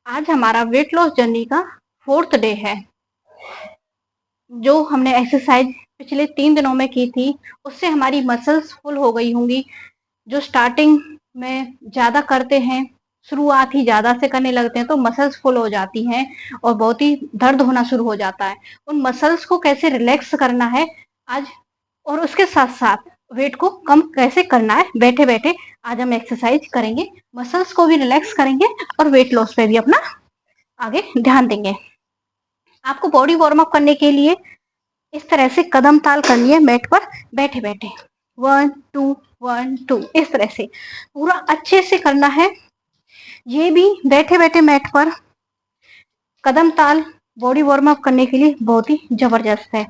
आज हमारा weight loss journey का 4th डे है। जो हमने एक्सरसाइज पिछले 3 दिनों में की थी, उससे हमारी मसल्स फुल हो गई होंगी। जो स्टार्टिंग में ज़्यादा करते हैं, शुरुआत ही ज़्यादा से करने लगते हैं तो मसल्स फुल हो जाती हैं और बहुत ही दर्द होना शुरू हो जाता है। उन मसल्स को कैसे रिलैक्स करना है आज, और उसके साथ-साथ वेट को कम कैसे करना है बैठे-बैठे, आज हम एक्सरसाइज करेंगे। मसल्स को भी रिलैक्स करेंगे और वेट लॉस पे भी अपना आगे ध्यान देंगे। आपको बॉडी वार्म अप करने के लिए इस तरह से कदम ताल करनी है मैट पर बैठे बैठे। 1 2 1 2 इस तरह से पूरा अच्छे से करना है। ये भी बैठे बैठे मैट पर कदम ताल बॉडी वार्म अप करने के लिए बहुत ही जबरदस्त है।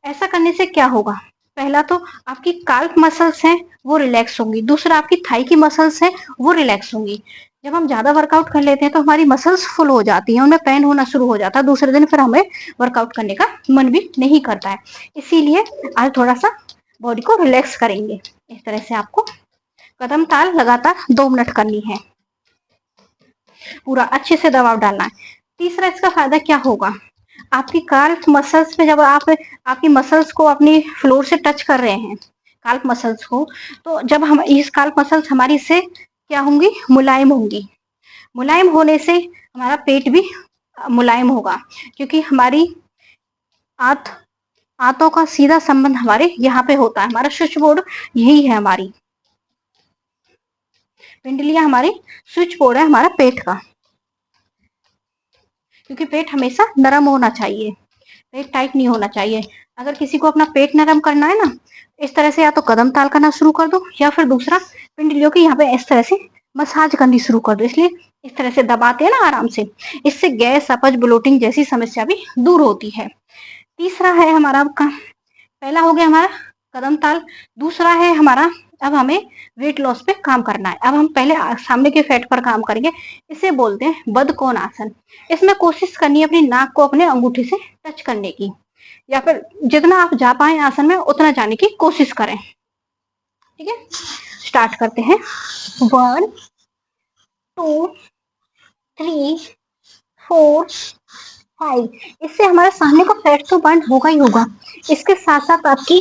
ऐसा करने से क्या होगा, पहला तो आपकी काल्फ मसल्स हैं वो रिलैक्स होंगी, दूसरा आपकी थाई की मसल्स हैं वो रिलैक्स होंगी। जब हम ज्यादा वर्कआउट कर लेते हैं तो हमारी मसल्स फुल हो जाती हैं, उनमें पेन होना शुरू हो जाता है, दूसरे दिन फिर हमें वर्कआउट करने का मन भी नहीं करता है। इसीलिए आज थोड़ा सा बॉडी को रिलैक्स करेंगे। इस तरह से आपको कदम ताल लगातार 2 मिनट करनी है, पूरा अच्छे से दबाव डालना है। तीसरा इसका फायदा क्या होगा, आपकी काल्फ मसल्स पे जब आप आपकी मसल्स को अपनी फ्लोर से टच कर रहे हैं, काल्फ मसल्स को, तो जब हम इस काल्फ मसल्स हमारी से क्या होंगी, मुलायम होंगी। मुलायम होने से हमारा पेट भी मुलायम होगा, क्योंकि हमारी आंत आंतों का सीधा संबंध हमारे यहाँ पे होता है। हमारा स्विच बोर्ड यही है, हमारी पिंडलियां हमारी स्विच बोर्ड है हमारा पेट का। क्योंकि पेट हमेशा नरम होना चाहिए, पेट टाइट नहीं होना चाहिए। अगर किसी को अपना पेट नरम करना है ना, इस तरह से या तो कदम ताल करना शुरू कर दो, या फिर दूसरा पिंडलियों की यहाँ पे इस तरह से मसाज करनी शुरू कर दो। इसलिए इस तरह से दबाते हैं ना आराम से, इससे गैस, अपच, ब्लोटिंग जैसी समस्या भी दूर होती है। तीसरा है हमारा आपका, पहला हो गया हमारा कदम ताल, दूसरा है हमारा अब हमें वेट लॉस पे काम करना है। अब हम पहले सामने के फैट पर काम करेंगे। इसे बोलते हैं बदकोण आसन। इसमें कोशिश करनी है अपनी नाक को अपने अंगूठे से टच करने की, या फिर जितना आप जा पाए आसन में उतना जाने की कोशिश करें। ठीक है, स्टार्ट करते हैं। 1 2 3 4 5। इससे हमारे सामने का फैट तो बर्न होगा ही होगा, इसके साथ साथ आपकी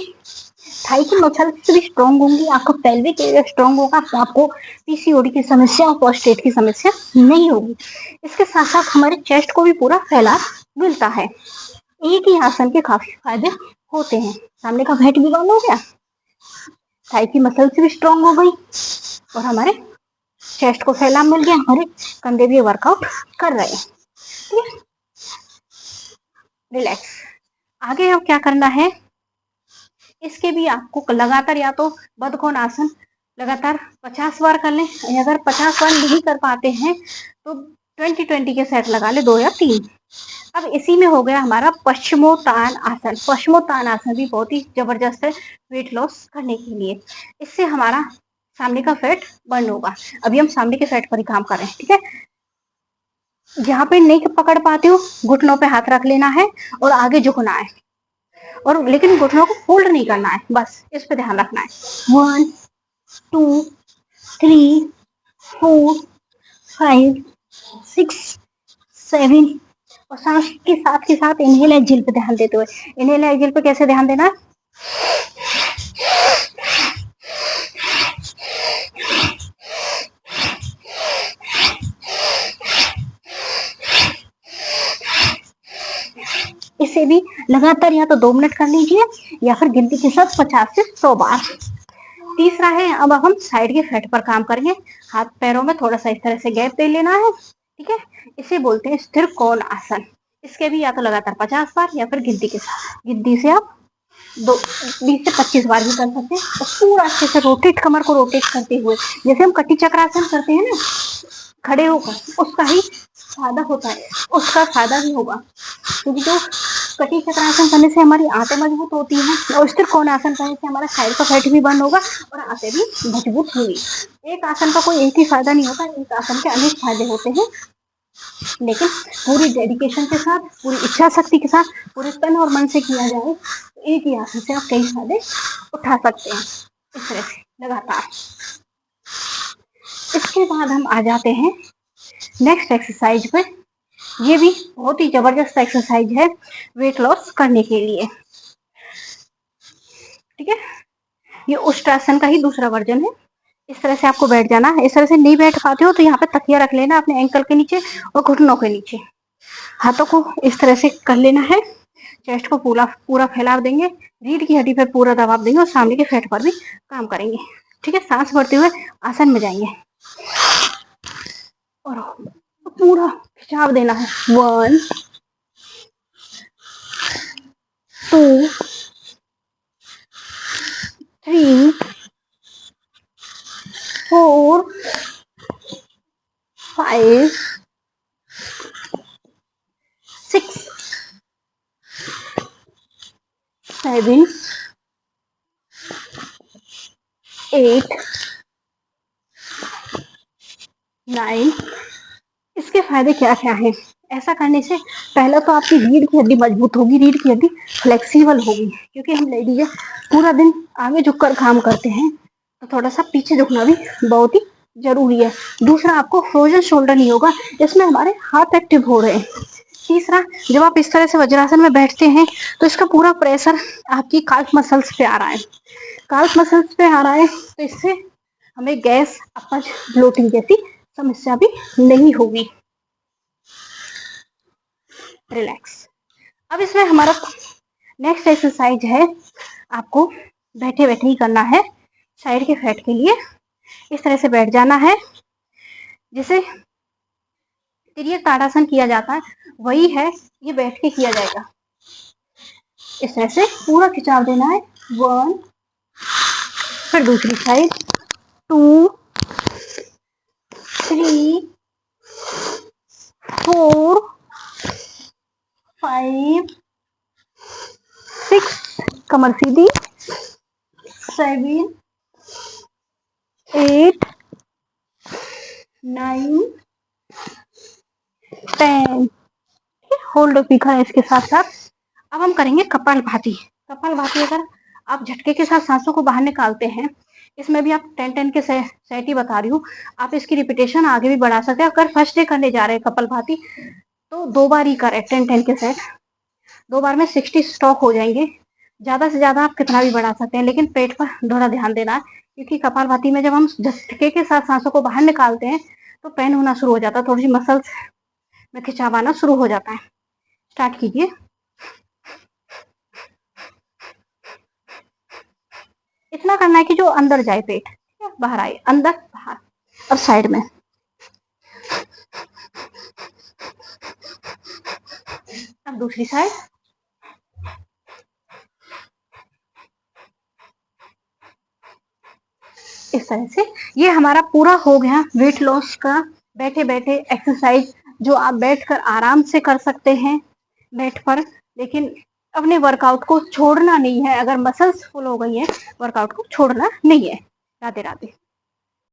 थाई की मसल्स भी स्ट्रांग होंगी, आपका पेल्विक एरिया स्ट्रांग होगा, आपको पीसीओडी की समस्या और प्रोस्टेट की समस्या नहीं होगी। इसके साथ साथ हमारे चेस्ट को भी पूरा फैलाव मिलता है। एक ही आसन के काफी फायदे होते हैं। सामने का फैट भी बर्न हो गया, थाई की मसल्स भी स्ट्रांग हो गई, और हमारे चेस्ट को फैलाव मिल गया, हमारे कंधे भी वर्कआउट कर रहे हैं। रिलैक्स। आगे अब क्या करना है, इसके भी आपको लगातार या तो बदकोण आसन लगातार 50 बार कर लें, अगर 50 बार नहीं कर पाते हैं तो 20-20 के सेट लगा ले, 2 या 3। अब इसी में हो गया हमारा पश्चिमोत्तान आसन। पश्चिमोत्तान आसन भी बहुत ही जबरदस्त है वेट लॉस करने के लिए। इससे हमारा सामने का फैट बर्न होगा। अभी हम सामने के फैट पर ही काम कर रहे हैं। ठीक है, जहाँ पे नहीं पकड़ पाते हो घुटनों पे हाथ रख लेना है और आगे झुकना है, और लेकिन घुटनों को फोल्ड नहीं करना है, बस इस पे ध्यान रखना है। 1 2 3 4 5 6 7। और सांस के साथ इनहेल एक्सहेल पे ध्यान देते हुए, इनहेल एक्सहेल पे कैसे ध्यान देना है, इसे भी लगातार या तो 2 मिनट कर लीजिए, या फिर गिनती के साथ 50 से 100 बार। तीसरा है, अब हम साइड के फैट पर काम करेंगे। हाथ पैरों में थोड़ा सा इस तरह से गैप दे लेना है। ठीक है, इसे बोलते हैं स्थिर कोण आसन। इसके भी या तो लगातार 50 बार या फिर गिनती के साथ, गिनती से आप 20 से 25 बार भी कर सकते हैं। और पूरा अच्छे से रोटेट, कमर को रोटेट करते हुए, जैसे हम कटी चक्रासन करते हैं ना खड़े होकर, उसका ही फायदा होता है, उसका फायदा भी होगा। क्योंकि जो कटी चक्रासन करने से हमारी आंतें मजबूत होती हैं, और स्थिर कोण आसन करने से हमारा साइड का फैट भी बर्न होगा और आंतें भी मजबूत होंगी। एक आसन का कोई एक ही फायदा नहीं होता, एक आसन के अनेक फायदे होते हैं, लेकिन पूरी डेडिकेशन के साथ, पूरी इच्छा शक्ति के साथ, पूरे तन और मन से किया जाए तो एक ही आसन से आप कई फायदे उठा सकते हैं। इस तरह से लगातार। इसके बाद हम आ जाते हैं नेक्स्ट एक्सरसाइज में, ये भी बहुत ही जबरदस्त एक्सरसाइज है वेट लॉस करने के लिए। ठीक है, ये उष्ट्रासन का ही दूसरा वर्जन है। इस तरह से आपको बैठ जाना है। इस तरह से नहीं बैठ पाते हो तो यहाँ पे तकिया रख लेना अपने एंकल के नीचे और घुटनों के नीचे। हाथों को इस तरह से कर लेना है। चेस्ट को पूरा पूरा फैला देंगे, रीढ़ की हड्डी पर पूरा दबाव देंगे और सामने के फेट पर भी काम करेंगे। ठीक है, सांस भरते हुए आसन में जाएंगे और पूरा खिंचाव देना है। 1 2 3 4 5 6 7 8 9। इसके फायदे क्या क्या हैं? ऐसा करने से पहले तो आपकी रीढ़ की हड्डी मजबूत होगी, रीढ़ की हड्डी फ्लेक्सिबल होगी, क्योंकि हम लेडीज पूरा दिन आगे झुककर काम करते हैं तो थोड़ा सा पीछे झुकना भी बहुत ही जरूरी है। दूसरा, आपको फ्रोजन शोल्डर नहीं होगा, इसमें हमारे हाथ एक्टिव हो रहे हैं। तीसरा, जब आप इस तरह से वज्रासन में बैठते हैं तो इसका पूरा प्रेशर आपकी काल्फ मसल्स पे आ रहा है। काल्फ मसल्स पे आ रहा है तो इससे हमें गैस, अपच, ब्लोटिंग जैसी समस्या भी नहीं होगी। रिलैक्स। अब इसमें हमारा नेक्स्ट एक्सरसाइज है, आपको बैठे बैठे ही करना है। साइड के फैट के लिए इस तरह से बैठ जाना है, जिसे तिर्यक ताड़ासन किया जाता है, वही है, ये बैठ के किया जाएगा। इस तरह से पूरा खिंचाव देना है। 1, फिर दूसरी साइड 2 3 4 5 6, कमर सीधी, 7 8 9 10। होल्ड सीखा है इसके साथ साथ। अब हम करेंगे कपालभाति। कपालभाति अगर आप झटके के साथ सांसों को बाहर निकालते हैं, इसमें भी आप 10-10 के सेट ही बता रही हूँ, आप इसकी रिपीटेशन आगे भी बढ़ा सकते हैं। अगर फर्स्ट डे करने जा रहे हैं कपालभाति तो 2 बार ही करें 10-10 के सेट। 2 बार में 60 स्टॉक हो जाएंगे। ज्यादा से ज्यादा आप कितना भी बढ़ा सकते हैं, लेकिन पेट पर थोड़ा ध्यान देना है, क्योंकि कपालभाति में जब हम झटके के साथ सांसों को बाहर निकालते हैं तो पेन होना शुरू हो जाता है, थोड़ी सी मसल्स में खिंचाव आना शुरू हो जाता है। स्टार्ट कीजिए। इतना करना है कि जो अंदर जाए पेट, बाहर आए, अंदर बाहर। अब साइड में अब दूसरी साइड। इस तरह से ये हमारा पूरा हो गया वेट लॉस का बैठे बैठे एक्सरसाइज, जो आप बैठकर आराम से कर सकते हैं बेड पर। लेकिन अपने वर्कआउट को छोड़ना नहीं है। अगर मसल्स फुल हो गई है, वर्कआउट को छोड़ना नहीं है। राधे राधे।